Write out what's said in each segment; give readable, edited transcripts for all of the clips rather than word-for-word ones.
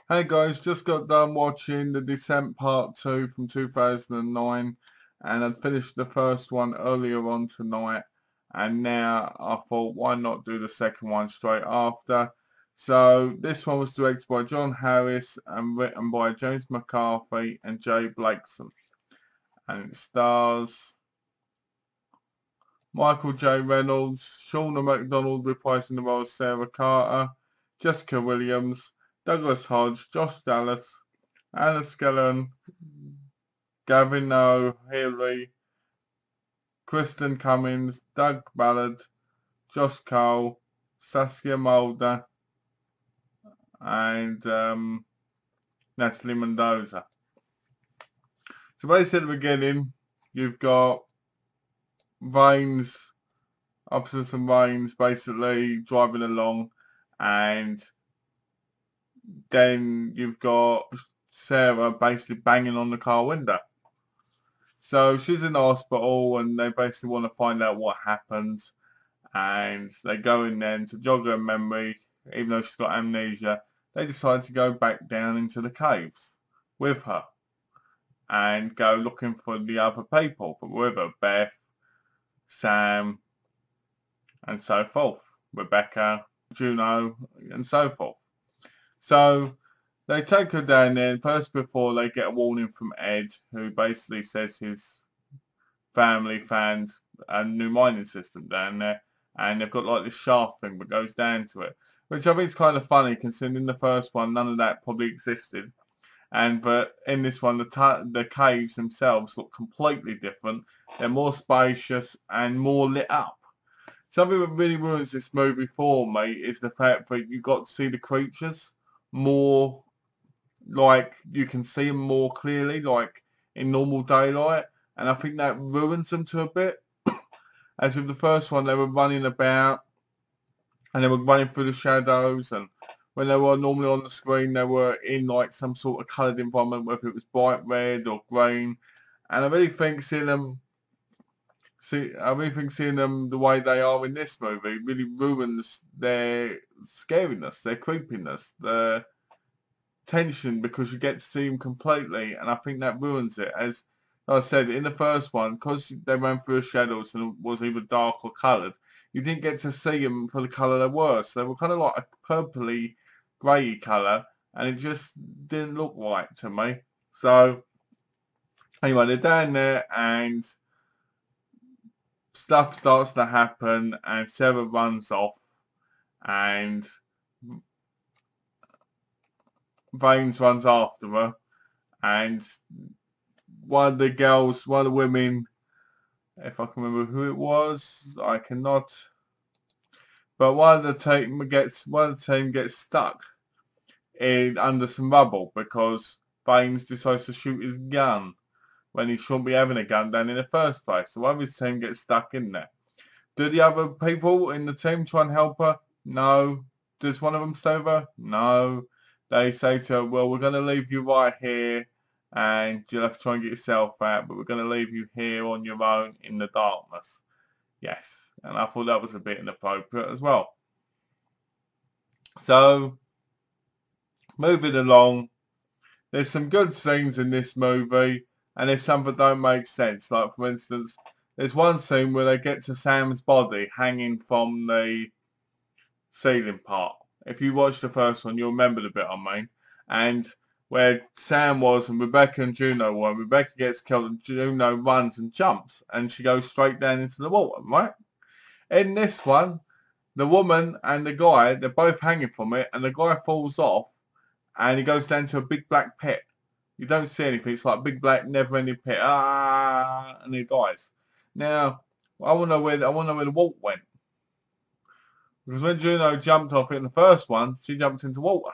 Hey guys, just got done watching The Descent Part 2 from 2009 and I'd finished the first one earlier on tonight and now I thought why not do the second one straight after. So this one was directed by John Harris and written by James McCarthy and Jay Blakeson, and it stars Michael J. Reynolds, Shauna MacDonald reprising the role of Sarah Carter, Jessica Williams, Douglas Hodge, Josh Dallas, Anna Skellern, Gavin O'Leary, Kristen Cummins, Doug Ballard, Josh Cole, Saskia Mulder, and Natalie Mendoza. So basically at the beginning, you've got Rains, officers and Rains basically driving along, and then you've got Sarah basically banging on the car window. So she's in the hospital and they basically want to find out what happened, and they go in there and to jog her memory, even though she's got amnesia, they decide to go back down into the caves with her and go looking for the other people with her, Beth, Sam, and so forth, Rebecca, Juno, and so forth. So they take her down there first before they get a warning from Ed, who basically says his family found a new mining system down there, and they've got like this shaft thing that goes down to it, which I think is kind of funny considering in the first one none of that probably existed, but in this one the caves themselves look completely different. They're more spacious and more lit up. Something that really ruins this movie for me is the fact that you got to see the creatures more, like you can see them more clearly, like in normal daylight, and I think that ruins them to a bit. As with the first one, they were running about and they were running through the shadows, and when they were normally on the screen, they were in like some sort of coloured environment, whether it was bright red or green. And I really think seeing them the way they are in this movie really ruins their scariness, their creepiness, their tension, because you get to see them completely, and I think that ruins it. As I said, in the first one, because they ran through the shadows and it was either dark or coloured, you didn't get to see them for the colour they were. So they were kind of like a purpley, grey colour, and it just didn't look right to me. So anyway, they're down there and stuff starts to happen, and Sarah runs off, and Vanes runs after her, and one of the women, if I can remember who it was, I cannot, but one of the team gets stuck in under some rubble because Baines decides to shoot his gun when he shouldn't be having a gun down in the first place. So one of his team gets stuck in there. Do the other people in the team try and help her? No. Does one of them stay with her? No. They say to her, well, we're going to leave you right here and you'll have to try and get yourself out, but we're going to leave you here on your own in the darkness. Yes. And I thought that was a bit inappropriate as well. So, moving along, there's some good scenes in this movie, and there's some that don't make sense. Like, for instance, there's one scene where they get to Sam's body hanging from the ceiling part. If you watch the first one, you'll remember the bit I mean. And where Sam was and Rebecca and Juno were. Rebecca gets killed and Juno runs and jumps, and she goes straight down into the water, right? In this one, the woman and the guy, they're both hanging from it, and the guy falls off, and he goes down to a big black pit. You don't see anything. It's like a big black never-ending pit. And he dies. Now, I want to know where the Walt went, because when Juno jumped off it in the first one, she jumped into water.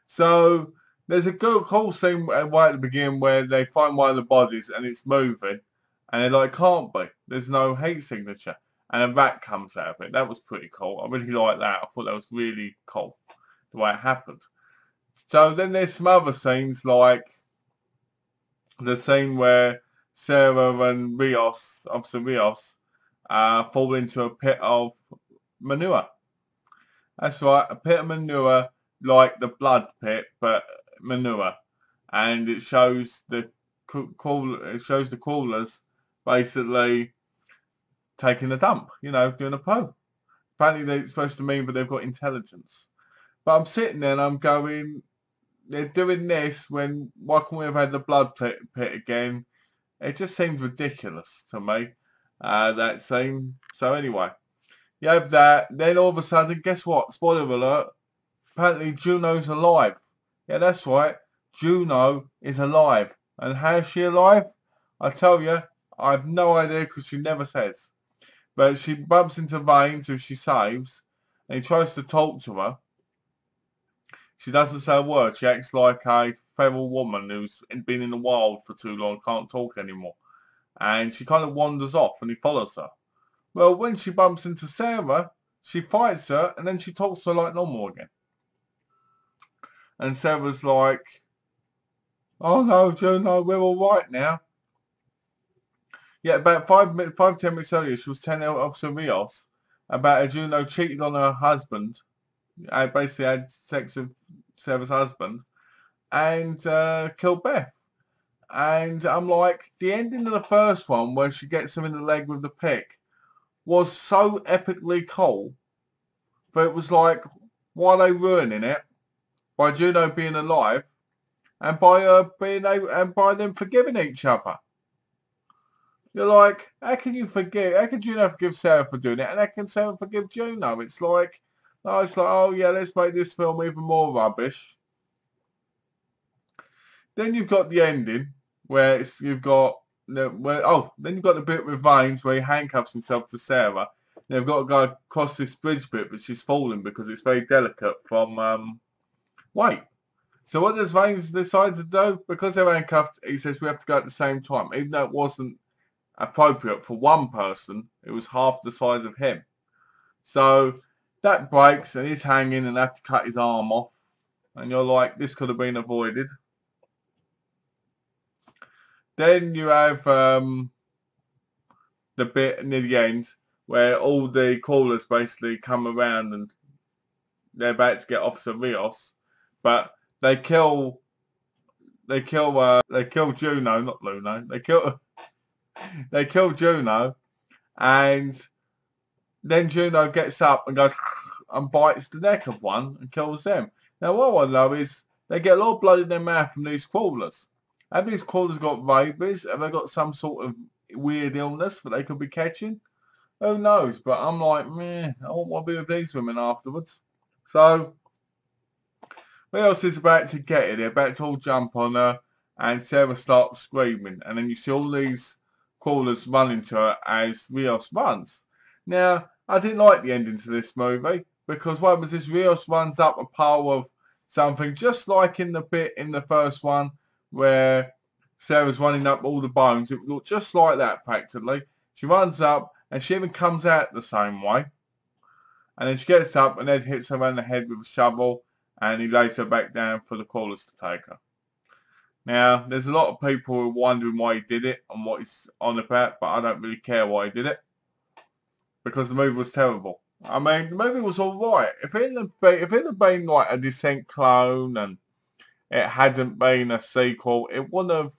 So there's a good cool scene right at the beginning where they find one of the bodies and it's moving, and they're like, can't be. There's no heat signature, and a rat comes out of it. That was pretty cool. I really like that. I thought that was really cool the way it happened. So then there's some other scenes, like the scene where Sarah and Officer Rios, fall into a pit of manure. That's right, a pit of manure like the blood pit, but manure, and it shows the crawlers basically taking a dump, you know, doing a poo. Apparently they're supposed to mean that they've got intelligence. But I'm sitting there and I'm going, they're doing this when why can't we have had the blood pit again? It just seems ridiculous to me, that scene. So anyway, you have that. Then all of a sudden, guess what? Spoiler alert. Apparently Juno's alive. Yeah, that's right. Juno is alive. And how is she alive? I tell you, I have no idea because she never says. But she bumps into Vane, who she saves, and he tries to talk to her. She doesn't say a word. She acts like a feral woman who's been in the wild for too long, can't talk anymore. And she kind of wanders off and he follows her. Well, when she bumps into Sarah, she fights her and then she talks to her like normal again. And Sarah's like, oh no, Juno, we're all right now. Yeah, about 10 minutes earlier, she was telling Officer Rios about how Juno cheated on her husband. I basically had sex with Sarah's husband and killed Beth. And I'm like, the ending of the first one where she gets him in the leg with the pick was so epically cool. But it was like, why are they ruining it? By Juno being alive and by them forgiving each other. You're like, how can you forgive? How can Juno forgive Sarah for doing it, and how can Sarah forgive Juno? It's like, oh yeah, let's make this film even more rubbish. Then you've got the ending where then you've got the bit with Vanes where he handcuffs himself to Sarah. They've got to go across this bridge bit, but she's falling because it's very delicate from weight. So what does Vanes decide to do? Because they're handcuffed, he says we have to go at the same time, even though it wasn't appropriate for one person. It was half the size of him. So that breaks and he's hanging and they have to cut his arm off. And you're like, this could have been avoided. Then you have the bit near the end where all the callers basically come around and they're about to get Officer Rios, but they kill Juno, not Luno. They kill Juno, and then Juno gets up and goes and bites the neck of one and kills them. Now what I want to know is they get a lot of blood in their mouth from these crawlers. Have these crawlers got rabies? Have they got some sort of weird illness that they could be catching? Who knows? But I'm like, meh, I won't want to be with these women afterwards. So Rios is about to get it. They're about to all jump on her, and Sarah starts screaming, and then you see all these crawlers running to her as Rios runs. Now, I didn't like the ending to this movie because what was this? Rios runs up a pile of something just like in the bit in the first one where Sarah's running up all the bones. It looked just like that practically. She runs up and she even comes out the same way. And then she gets up and Ed hits her around the head with a shovel and he lays her back down for the crawlers to take her. Now, there's a lot of people who are wondering why he did it and what he's on about, but I don't really care why he did it. Because the movie was terrible. I mean, the movie was alright. If it had been like a Descent clone and it hadn't been a sequel, it wouldn't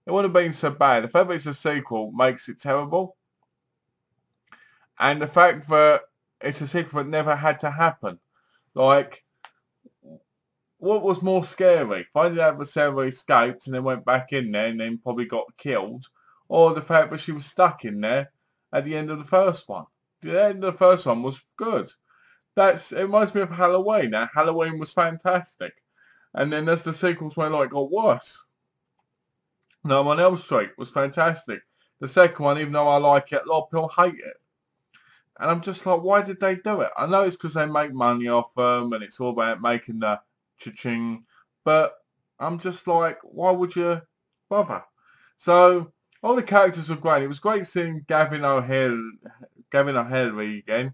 have been so bad. The fact that it's a sequel makes it terrible. And the fact that it's a sequel that never had to happen. Like, what was more scary? Finding out that Sarah escaped and then went back in there and then probably got killed, or the fact that she was stuck in there at the end of the first one. The end of the first one was good. It reminds me of Halloween. Now, Halloween was fantastic. And then as the sequels went on, it got worse. No One Elm Street was fantastic. The second one, even though I like it, a lot of people hate it. And I'm just like, why did they do it? I know it's because they make money off them and it's all about making the cha-ching. But I'm just like, why would you bother? So, all the characters were great. It was great seeing Gavin O'Hare again.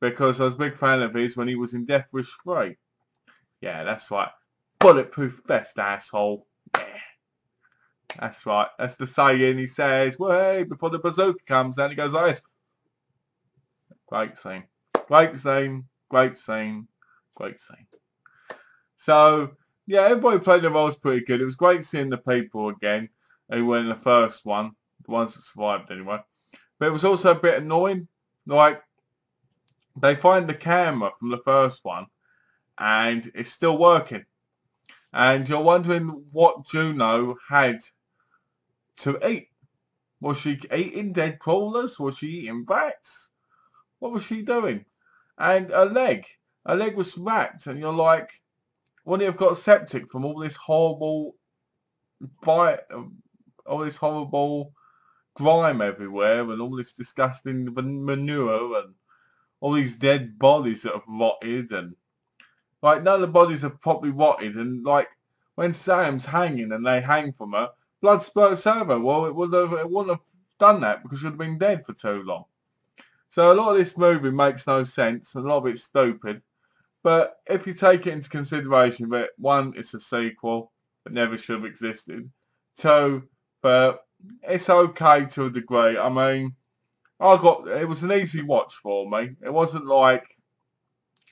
Because I was a big fan of his when he was in Death Wish 3. Yeah, that's right. Bulletproof vest, asshole. Yeah. That's right. That's the saying. He says, well, hey, before the bazooka comes out, he goes like this. Great scene. Great scene. Great scene. Great scene. So yeah, everybody played their roles pretty good. It was great seeing the people again who were in the first one, the ones that survived anyway. But it was also a bit annoying. Like, they find the camera from the first one and it's still working. And you're wondering what Juno had to eat. Was she eating dead crawlers? Was she eating rats? What was she doing? And her leg was wrapped, and you're like, wouldn't it have got septic from all this horrible bite, all this horrible grime everywhere, and all this disgusting manure, and all these dead bodies that have rotted, and like none of the bodies have properly rotted, and like when Sam's hanging and they hang from her, blood spurts over. Well, it wouldn't have done that because she'd have been dead for too long. So a lot of this movie makes no sense, and a lot of it's stupid. But if you take it into consideration that one, it's a sequel that never should have existed. Two, but it's okay to a degree. I mean, it was an easy watch for me. It wasn't like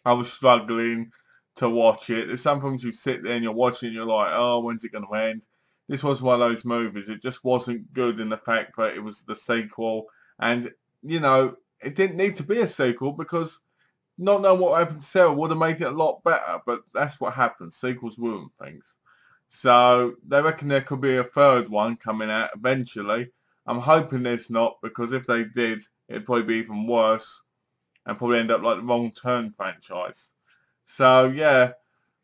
I was struggling to watch it. There's sometimes you sit there and you're watching and you're like, oh, when's it going to end? This was one of those movies. It just wasn't good in the fact that it was the sequel. And, you know, it didn't need to be a sequel because not knowing what happened to Sarah would have made it a lot better. But that's what happens. Sequels ruin things. So they reckon there could be a third one coming out eventually. I'm hoping there's not, because if they did, it'd probably be even worse and probably end up like the Wrong Turn franchise. So yeah,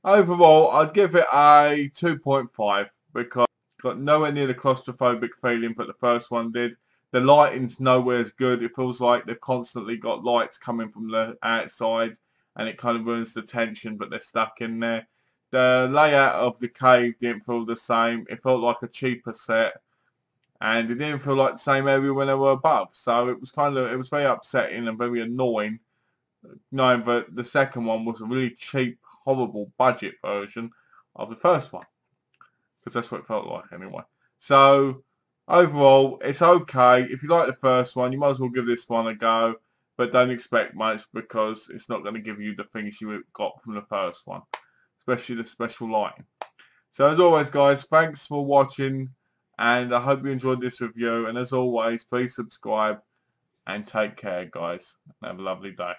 overall I'd give it a 2.5 because it's got nowhere near the claustrophobic feeling that the first one did. The lighting's nowhere as good. It feels like they've constantly got lights coming from the outside and it kind of ruins the tension, but they're stuck in there. The layout of the cave didn't feel the same. It felt like a cheaper set. And it didn't feel like the same area when they were above. So it was very upsetting and very annoying knowing that the second one was a really cheap, horrible budget version of the first one. Because that's what it felt like anyway. So overall, it's okay. If you like the first one, you might as well give this one a go. But don't expect much because it's not going to give you the things you got from the first one. Especially the special lighting. So as always guys, thanks for watching. And I hope you enjoyed this review. And as always, please subscribe and take care, guys. And have a lovely day.